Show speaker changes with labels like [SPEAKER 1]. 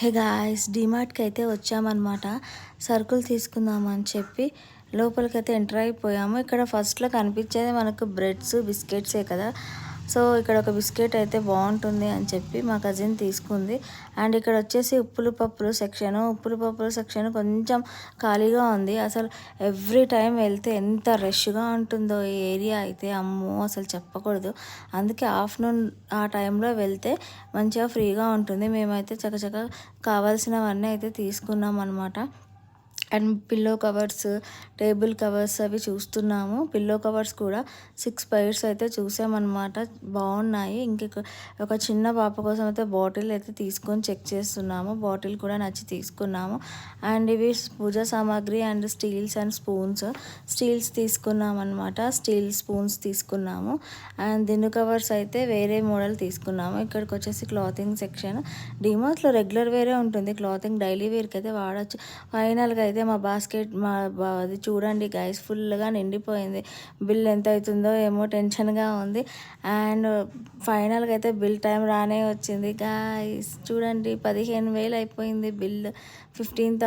[SPEAKER 1] Hey guys, డీమార్ట్కి అయితే వచ్చామన్నమాట. సరుకులు తీసుకుందామని చెప్పి లోపలికైతే ఎంటర్ అయిపోయాము. ఇక్కడ ఫస్ట్లో కనిపించేది మనకు బ్రెడ్స్ బిస్కెట్సే కదా. సో ఇక్కడ ఒక బిస్కెట్ అయితే బాగుంటుంది అని చెప్పి మా కజిన్ తీసుకుంది. అండ్ ఇక్కడ వచ్చేసి ఉప్పులు పప్పుల సెక్షన్ కొంచెం ఖాళీగా ఉంది. అసలు ఎవ్రీ టైం వెళ్తే ఎంత రష్గా ఉంటుందో ఈ ఏరియా అయితే, అమ్మో అసలు చెప్పకూడదు. అందుకే ఆఫ్టర్నూన్ ఆ టైంలో వెళ్తే మంచిగా ఫ్రీగా ఉంటుంది. మేమైతే చకచక కావాల్సినవన్నీ అయితే తీసుకున్నాం అనమాట. And pillow covers, table covers అవి చూస్తున్నాము. పిల్లో కవర్స్ కూడా 6 పైర్స్ అయితే చూసామన్నమాట. బాగున్నాయి. ఒక చిన్న పాప కోసం అయితే బాటిల్ అయితే తీసుకొని చెక్ చేస్తున్నాము. బాటిల్ కూడా నచ్చి తీసుకున్నాము. అండ్ ఇవి పూజా సామాగ్రి అండ్ స్టీల్స్ అండ్ స్టీల్స్ తీసుకున్నాం అనమాట. స్టీల్ స్పూన్స్ తీసుకున్నాము. అండ్ దిండు కవర్స్ అయితే వేరే మోడల్ తీసుకున్నాము. ఇక్కడికి వచ్చేసి క్లాతింగ్ సెక్షన్. డిమార్ట్స్లో రెగ్యులర్ వేరే ఉంటుంది, క్లాతింగ్ డైలీ వేర్కి అయితే వాడచ్చు. ఫైనల్గా అయితే మా బాస్కెట్ అది చూడండి గైస్, ఫుల్గా నిండిపోయింది. బిల్ ఎంత అవుతుందో ఏమో టెన్షన్గా ఉంది. అండ్ ఫైనల్గా అయితే బిల్ టైం రానే వచ్చింది గైస్. చూడండి 15,000 అయిపోయింది బిల్. 15,000